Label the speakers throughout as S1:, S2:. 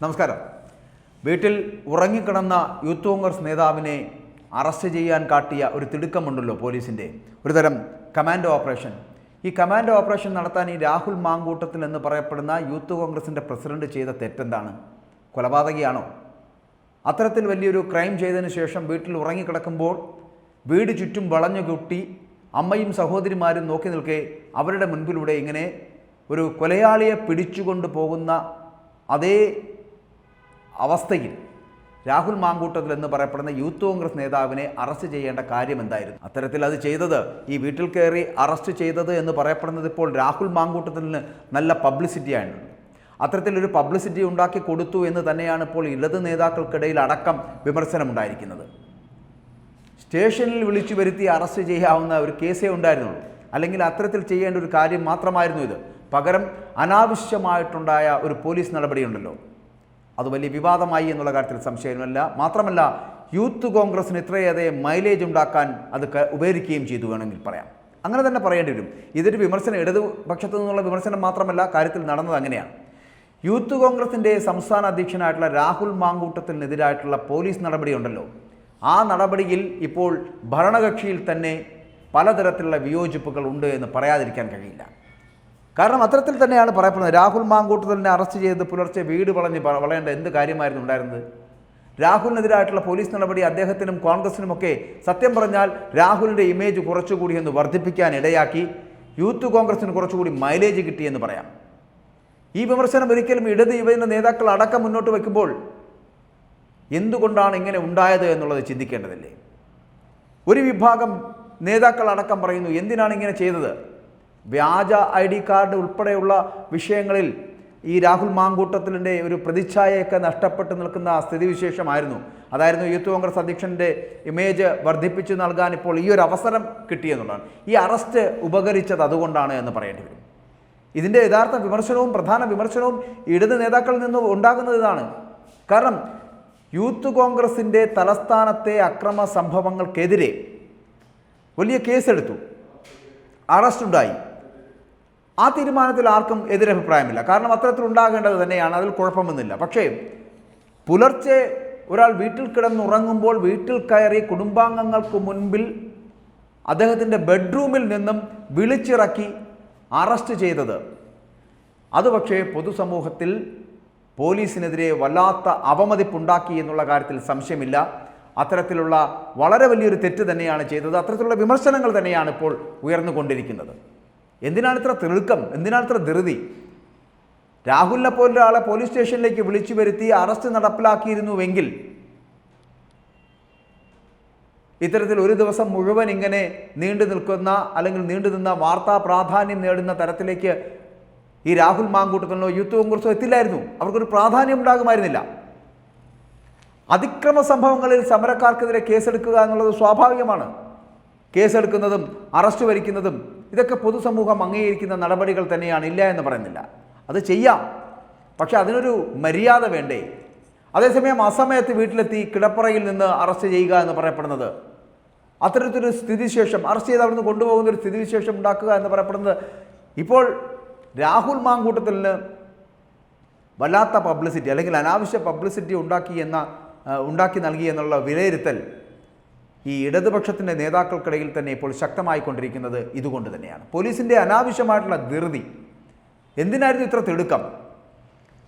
S1: നമസ്കാരം. വീട്ടിൽ ഉറങ്ങിക്കിടന്ന യൂത്ത് കോൺഗ്രസ് നേതാവിനെ അറസ്റ്റ് ചെയ്യാൻ കാട്ടിയ ഒരു തിടുക്കമുണ്ടല്ലോ പോലീസിൻ്റെ, ഒരുതരം കമാൻഡോ ഓപ്പറേഷൻ. ഈ കമാൻഡോ ഓപ്പറേഷൻ നടത്താൻ ഈ രാഹുൽ മാങ്കൂട്ടത്തിൽ എന്ന് പറയപ്പെടുന്ന യൂത്ത് കോൺഗ്രസിൻ്റെ പ്രസിഡന്റ് ചെയ്ത തെറ്റെന്താണ്? കൊലപാതകിയാണോ? അത്തരത്തിൽ വലിയൊരു ക്രൈം ചെയ്തതിന് ശേഷം വീട്ടിൽ ഉറങ്ങിക്കിടക്കുമ്പോൾ വീട് ചുറ്റും വളഞ്ഞു കൂട്ടി അമ്മയും സഹോദരിമാരും നോക്കി നിൽക്കെ അവരുടെ മുൻപിലൂടെ ഇങ്ങനെ ഒരു കൊലയാളിയെ പിടിച്ചുകൊണ്ട് പോകുന്ന അതേ അവസ്ഥയിൽ രാഹുൽ മാങ്കൂട്ടത്തിൽ എന്ന് പറയപ്പെടുന്ന യൂത്ത് കോൺഗ്രസ് നേതാവിനെ അറസ്റ്റ് ചെയ്യേണ്ട കാര്യം എന്തായിരുന്നു? അത്തരത്തിൽ അത് ചെയ്തത്, ഈ വീട്ടിൽ കയറി അറസ്റ്റ് ചെയ്തത് എന്ന് പറയപ്പെടുന്നത് ഇപ്പോൾ രാഹുൽ മാങ്കൂട്ടത്തിന് നല്ല പബ്ലിസിറ്റിയാണ്. അത്തരത്തിലൊരു പബ്ലിസിറ്റി ഉണ്ടാക്കി കൊടുത്തു എന്ന് തന്നെയാണ് ഇപ്പോൾ ഇടത് നേതാക്കൾക്കിടയിൽ അടക്കം വിമർശനമുണ്ടായിരിക്കുന്നത്. സ്റ്റേഷനിൽ വിളിച്ചു വരുത്തി അറസ്റ്റ് ചെയ്യാവുന്ന ഒരു കേസേ ഉണ്ടായിരുന്നുള്ളൂ, അല്ലെങ്കിൽ അത്തരത്തിൽ ചെയ്യേണ്ട ഒരു കാര്യം മാത്രമായിരുന്നു ഇത്. പകരം അനാവശ്യമായിട്ടുണ്ടായ ഒരു പോലീസ് നടപടിയുണ്ടല്ലോ, അത് വലിയ വിവാദമായി എന്നുള്ള കാര്യത്തിൽ സംശയമല്ല. മാത്രമല്ല, യൂത്ത് കോൺഗ്രസിന് ഇത്രയേറെ മൈലേജ് ഉണ്ടാക്കാൻ അത് ഉപകരിക്കുകയും ചെയ്തു വേണമെങ്കിൽ പറയാം. അങ്ങനെ തന്നെ പറയേണ്ടി വരും. ഇതൊരു വിമർശനം, ഇടതുപക്ഷത്തു നിന്നുള്ള വിമർശനം മാത്രമല്ല, കാര്യത്തിൽ നടന്നത് അങ്ങനെയാണ്. യൂത്ത് കോൺഗ്രസിൻ്റെ സംസ്ഥാന അധ്യക്ഷനായിട്ടുള്ള രാഹുൽ മാങ്കൂട്ടത്തിനെതിരായിട്ടുള്ള പോലീസ് നടപടിയുണ്ടല്ലോ, ആ നടപടിയിൽ ഇപ്പോൾ ഭരണകക്ഷിയിൽ തന്നെ പലതരത്തിലുള്ള വിയോജിപ്പുകൾ ഉണ്ട് എന്ന് പറയാതിരിക്കാൻ കഴിയില്ല. കാരണം അത്തരത്തിൽ തന്നെയാണ് പറയപ്പെടുന്നത്. രാഹുൽ മാങ്കൂട്ടത്തിനെ അറസ്റ്റ് ചെയ്ത് പുലർച്ചെ വീട് വളയേണ്ട എന്ത് കാര്യമായിരുന്നു ഉണ്ടായിരുന്നത്? രാഹുലിനെതിരായിട്ടുള്ള പോലീസ് നടപടി അദ്ദേഹത്തിനും കോൺഗ്രസിനുമൊക്കെ സത്യം പറഞ്ഞാൽ രാഹുലിൻ്റെ ഇമേജ് കുറച്ചുകൂടി ഒന്ന് വർദ്ധിപ്പിക്കാൻ ഇടയാക്കി. യൂത്ത് കോൺഗ്രസിന് കുറച്ചുകൂടി മൈലേജ് കിട്ടിയെന്ന് പറയാം. ഈ വിമർശനം ഒരിക്കലും ഇടത് യുവജന നേതാക്കൾ അടക്കം മുന്നോട്ട് വയ്ക്കുമ്പോൾ എന്തുകൊണ്ടാണ് ഇങ്ങനെ ഉണ്ടായത് എന്നുള്ളത് ചിന്തിക്കേണ്ടതല്ലേ? ഒരു വിഭാഗം നേതാക്കൾ അടക്കം പറയുന്നു, എന്തിനാണ് ഇങ്ങനെ ചെയ്തത്? വ്യാജ ID കാർഡ് ഉൾപ്പെടെയുള്ള വിഷയങ്ങളിൽ ഈ രാഹുൽ മാങ്കൂട്ടത്തിൻ്റെ ഒരു പ്രതിച്ഛായയൊക്കെ നഷ്ടപ്പെട്ട് നിൽക്കുന്ന സ്ഥിതിവിശേഷമായിരുന്നു. അതായിരുന്നു യൂത്ത് കോൺഗ്രസ് അധ്യക്ഷൻ്റെ ഇമേജ് വർദ്ധിപ്പിച്ചു നൽകാൻ ഇപ്പോൾ ഈ ഒരു അവസരം കിട്ടിയെന്നുള്ളതാണ്. ഈ അറസ്റ്റ് ഉപകരിച്ചത് അതുകൊണ്ടാണ് എന്ന് പറയേണ്ടി വരും. ഇതിൻ്റെ യഥാർത്ഥ വിമർശനവും പ്രധാന വിമർശനവും ഇടത് നേതാക്കളിൽ നിന്ന് ഉണ്ടാകുന്നത് ഇതാണ്. കാരണം യൂത്ത് കോൺഗ്രസിൻ്റെ തലസ്ഥാനത്തെ അക്രമ സംഭവങ്ങൾക്കെതിരെ വലിയ കേസെടുത്തു, അറസ്റ്റുണ്ടായി. ആ തീരുമാനത്തിൽ ആർക്കും എതിരഭിപ്രായമില്ല. കാരണം അത്തരത്തിലുണ്ടാകേണ്ടത് തന്നെയാണ്, അതിൽ കുഴപ്പമൊന്നുമില്ല. പക്ഷേ പുലർച്ചെ ഒരാൾ വീട്ടിൽ കിടന്നുറങ്ങുമ്പോൾ വീട്ടിൽ കയറി കുടുംബാംഗങ്ങൾക്ക് മുൻപിൽ അദ്ദേഹത്തിൻ്റെ ബെഡ്റൂമിൽ നിന്നും വിളിച്ചിറക്കി അറസ്റ്റ് ചെയ്തത്, അത് പക്ഷേ പൊതുസമൂഹത്തിൽ പോലീസിനെതിരെ വല്ലാത്ത അവമതിപ്പുണ്ടാക്കി എന്നുള്ള കാര്യത്തിൽ സംശയമില്ല. അത്തരത്തിലുള്ള വളരെ വലിയൊരു തെറ്റ് തന്നെയാണ് ചെയ്തത്. അത്തരത്തിലുള്ള വിമർശനങ്ങൾ തന്നെയാണ് ഇപ്പോൾ ഉയർന്നുകൊണ്ടിരിക്കുന്നത്. എന്തിനാണ് ഇത്ര തിടുക്കം? എന്തിനാണ് ഇത്ര ധൃതി? രാഹുലിനെ പോലൊരാളെ പോലീസ് സ്റ്റേഷനിലേക്ക് വിളിച്ചു വരുത്തി അറസ്റ്റ് നടപ്പിലാക്കിയിരുന്നുവെങ്കിൽ ഇത്തരത്തിൽ ഒരു ദിവസം മുഴുവൻ ഇങ്ങനെ നീണ്ടു നിൽക്കുന്ന അല്ലെങ്കിൽ നീണ്ടു നിന്ന വാർത്താ പ്രാധാന്യം നേടുന്ന തരത്തിലേക്ക് ഈ രാഹുൽ മാങ്കൂട്ടത്തിനോ യൂത്ത് കോൺഗ്രസോ എത്തില്ലായിരുന്നു. അവർക്കൊരു പ്രാധാന്യം ഉണ്ടാകുമായിരുന്നില്ല. അതിക്രമ സംഭവങ്ങളിൽ സമരക്കാർക്കെതിരെ കേസെടുക്കുക എന്നുള്ളത് സ്വാഭാവികമാണ്. കേസെടുക്കുന്നതും അറസ്റ്റ് വരിക്കുന്നതും ഇതൊക്കെ പൊതുസമൂഹം അംഗീകരിക്കുന്ന നടപടികൾ തന്നെയാണ്, ഇല്ല എന്ന് പറയുന്നില്ല. അത് ചെയ്യാം, പക്ഷെ അതിനൊരു മര്യാദ വേണ്ടേ? അതേസമയം അസമയത്ത് വീട്ടിലെത്തി കിടപ്പറയിൽ നിന്ന് അറസ്റ്റ് ചെയ്യുക എന്ന് പറയപ്പെടുന്നത്, അത്തരത്തിലൊരു സ്ഥിതിവിശേഷം, അറസ്റ്റ് ചെയ്ത് അവിടുന്ന് കൊണ്ടുപോകുന്ന ഒരു സ്ഥിതിവിശേഷം ഉണ്ടാക്കുക എന്ന് പറയപ്പെടുന്നത് ഇപ്പോൾ രാഹുൽ മാങ്കൂട്ടത്തിന് വല്ലാത്ത പബ്ലിസിറ്റി അല്ലെങ്കിൽ അനാവശ്യ പബ്ലിസിറ്റി ഉണ്ടാക്കി നൽകി എന്നുള്ള വിലയിരുത്തൽ ഈ ഇടതുപക്ഷത്തിൻ്റെ നേതാക്കൾക്കിടയിൽ തന്നെ ഇപ്പോൾ ശക്തമായിക്കൊണ്ടിരിക്കുന്നത് ഇതുകൊണ്ട് തന്നെയാണ്. പോലീസിൻ്റെ അനാവശ്യമായിട്ടുള്ള ധൃതി. എന്തിനായിരുന്നു ഇത്ര തിടുക്കം?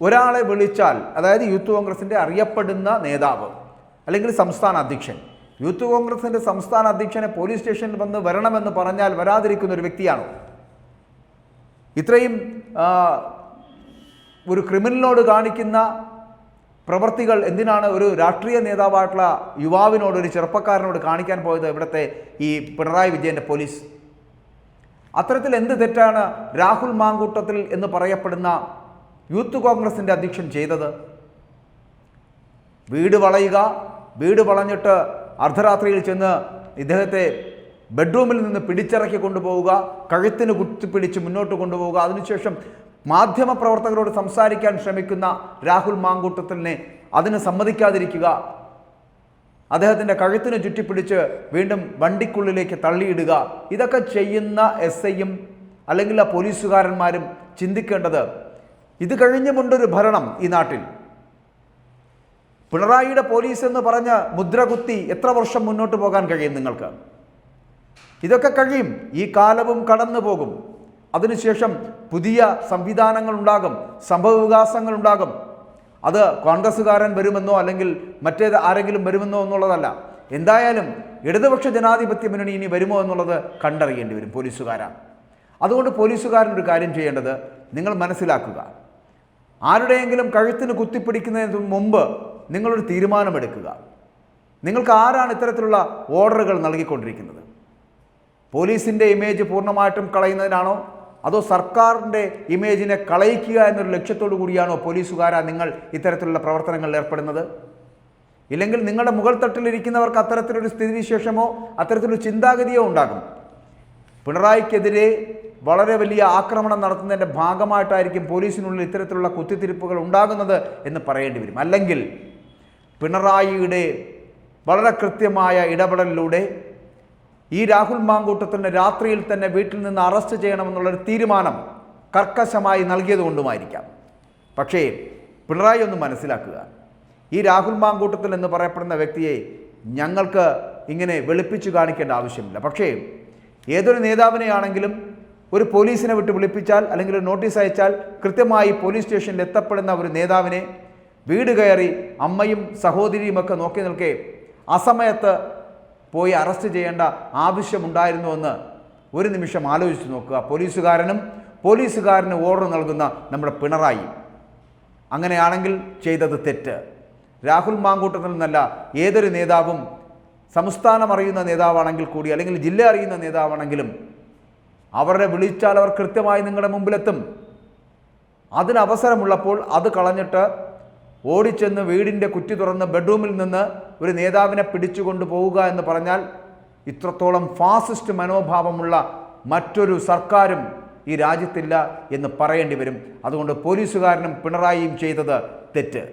S1: ഒരാളെ വിളിച്ചാൽ, അതായത് യൂത്ത് കോൺഗ്രസിൻ്റെ അറിയപ്പെടുന്ന നേതാവ് അല്ലെങ്കിൽ സംസ്ഥാന അധ്യക്ഷൻ, യൂത്ത് കോൺഗ്രസിൻ്റെ സംസ്ഥാന അധ്യക്ഷനെ പോലീസ് സ്റ്റേഷനിൽ വന്ന് വരണമെന്ന് പറഞ്ഞാൽ വരാതിരിക്കുന്ന ഒരു വ്യക്തിയാണോ? ഇത്രയും ഒരു ക്രിമിനലിനോട് കാണിക്കുന്ന പ്രവർത്തികൾ എന്തിനാണ് ഒരു രാഷ്ട്രീയ നേതാവായിട്ടുള്ള യുവാവിനോട്, ഒരു ചെറുപ്പക്കാരനോട് കാണിക്കാൻ പോയത് ഇവിടുത്തെ ഈ പിണറായി വിജയൻ്റെ പോലീസ്? അത്തരത്തിൽ എന്ത് തെറ്റാണ് രാഹുൽ മാങ്കൂട്ടത്തിൽ എന്ന് പറയപ്പെടുന്ന യൂത്ത് കോൺഗ്രസിൻ്റെ അധ്യക്ഷൻ ചെയ്തത്? വീട് വളയുക, വീട് വളഞ്ഞിട്ട് അർദ്ധരാത്രിയിൽ ചെന്ന് ഇദ്ദേഹത്തെ ബെഡ്റൂമിൽ നിന്ന് പിടിച്ചിറക്കി കൊണ്ടുപോവുക, കഴുത്തിന് കുത്തിപ്പിടിച്ച് മുന്നോട്ട് കൊണ്ടുപോവുക, അതിനുശേഷം മാധ്യമപ്രവർത്തകരോട് സംസാരിക്കാൻ ശ്രമിക്കുന്ന രാഹുൽ മാങ്കൂട്ടത്തിനെ അതിന് സമ്മതിക്കാതിരിക്കുക, അദ്ദേഹത്തിൻ്റെ കഴുത്തിന് ചുറ്റിപ്പിടിച്ച് വീണ്ടും വണ്ടിക്കുള്ളിലേക്ക് തള്ളിയിടുക, ഇതൊക്കെ ചെയ്യുന്ന SIയും അല്ലെങ്കിൽ ആ പോലീസുകാരന്മാരും ചിന്തിക്കേണ്ടത്, ഇത് കഴിഞ്ഞുകൊണ്ടൊരു ഭരണം ഈ നാട്ടിൽ, പിണറായിയുടെ പോലീസ് എന്ന് പറഞ്ഞ് മുദ്ര കുത്തി എത്ര വർഷം മുന്നോട്ട് പോകാൻ കഴിയും നിങ്ങൾക്ക്? ഇതൊക്കെ കഴിയും. ഈ കാലവും കടന്നു പോകും. അതിനുശേഷം പുതിയ സംവിധാനങ്ങൾ ഉണ്ടാകും, സംഭവവികാസങ്ങൾ ഉണ്ടാകും. അത് കോൺഗ്രസ്സുകാരൻ വരുമെന്നോ അല്ലെങ്കിൽ മറ്റേത് ആരെങ്കിലും വരുമെന്നോ എന്നുള്ളതല്ല. എന്തായാലും ഇടതുപക്ഷ ജനാധിപത്യ മുന്നണി ഇനി വരുമോ എന്നുള്ളത് കണ്ടറിയേണ്ടി വരും പോലീസുകാരാണ്. അതുകൊണ്ട് പോലീസുകാരനൊരു കാര്യം ചെയ്യേണ്ടത്, നിങ്ങൾ മനസ്സിലാക്കുക, ആരുടെയെങ്കിലും കഴുത്തിന് കുത്തിപ്പിടിക്കുന്നതിന് മുമ്പ് നിങ്ങളൊരു തീരുമാനമെടുക്കുക. നിങ്ങൾക്ക് ആരാണ് ഇത്തരത്തിലുള്ള ഓർഡറുകൾ നൽകിക്കൊണ്ടിരിക്കുന്നത്? പോലീസിൻ്റെ ഇമേജ് പൂർണ്ണമായിട്ടും കളയുന്നതിനാണോ, അതോ സർക്കാരിൻ്റെ ഇമേജിനെ കളയിക്കുക എന്നൊരു ലക്ഷ്യത്തോടു കൂടിയാണോ പോലീസുകാരാ നിങ്ങൾ ഇത്തരത്തിലുള്ള പ്രവർത്തനങ്ങളിൽ ഏർപ്പെടുന്നത്? ഇല്ലെങ്കിൽ നിങ്ങളുടെ മുകൾ തട്ടിലിരിക്കുന്നവർക്ക് അത്തരത്തിലൊരു സ്ഥിതിവിശേഷമോ അത്തരത്തിലൊരു ചിന്താഗതിയോ ഉണ്ടാകും. പിണറായിക്കെതിരെ വളരെ വലിയ ആക്രമണം നടത്തുന്നതിൻ്റെ ഭാഗമായിട്ടായിരിക്കും പോലീസിനുള്ളിൽ ഇത്തരത്തിലുള്ള കുത്തിത്തിരിപ്പുകൾ ഉണ്ടാകുന്നത് എന്ന് പറയേണ്ടി വരും. അല്ലെങ്കിൽ പിണറായിയുടെ വളരെ കൃത്യമായ ഇടപെടലിലൂടെ ഈ രാഹുൽ മാങ്കൂട്ടത്തിൻ്റെ രാത്രിയിൽ തന്നെ വീട്ടിൽ നിന്ന് അറസ്റ്റ് ചെയ്യണമെന്നുള്ളൊരു തീരുമാനം കർക്കശമായി നൽകിയതുകൊണ്ടുമായിരിക്കാം. പക്ഷേ പിണറായി ഒന്ന് മനസ്സിലാക്കുക, ഈ രാഹുൽ മാങ്കൂട്ടത്തിൽ എന്ന് പറയപ്പെടുന്ന വ്യക്തിയെ ഞങ്ങൾക്ക് ഇങ്ങനെ വെളുപ്പിച്ചു കാണിക്കേണ്ട ആവശ്യമില്ല. പക്ഷേ ഏതൊരു നേതാവിനെയാണെങ്കിലും ഒരു പോലീസിനെ വിട്ട് വിളിപ്പിച്ചാൽ അല്ലെങ്കിൽ ഒരു നോട്ടീസ് അയച്ചാൽ കൃത്യമായി പോലീസ് സ്റ്റേഷനിൽ എത്തപ്പെടുന്ന ഒരു നേതാവിനെ വീട് കയറി അമ്മയും സഹോദരിയുമൊക്കെ നോക്കി നിൽക്കെ അസമയത്ത് പോയി അറസ്റ്റ് ചെയ്യേണ്ട ആവശ്യമുണ്ടായിരുന്നുവെന്ന് ഒരു നിമിഷം ആലോചിച്ച് നോക്കുക. പോലീസുകാരന് ഓർഡർ നൽകുന്ന നമ്മുടെ പിണറായി അങ്ങനെയാണെങ്കിൽ ചെയ്തത് തെറ്റ്. രാഹുൽ മാങ്കൂട്ടത്തിൽ നിന്നല്ല, ഏതൊരു നേതാവും സംസ്ഥാനം അറിയുന്ന നേതാവാണെങ്കിൽ കൂടി അല്ലെങ്കിൽ ജില്ല അറിയുന്ന നേതാവാണെങ്കിലും അവരെ വിളിച്ചാൽ അവർ കൃത്യമായി നിങ്ങളുടെ മുമ്പിലെത്തും. അതിനവസരമുള്ളപ്പോൾ അത് കളഞ്ഞിട്ട് ഓടിച്ചെന്ന് വീടിൻ്റെ കുറ്റി തുറന്ന് ബെഡ്റൂമിൽ നിന്ന് ഒരു നേതാവിനെ പിടിച്ചുകൊണ്ട് പോവുക എന്ന് പറഞ്ഞാൽ ഇത്രത്തോളം ഫാസിസ്റ്റ് മനോഭാവമുള്ള മറ്റൊരു സർക്കാരും ഈ രാജ്യത്തില്ല എന്ന് പറയേണ്ടി വരും. അതുകൊണ്ട് പോലീസുകാരനും പിണറായിയും ചെയ്തത് തെറ്റ്.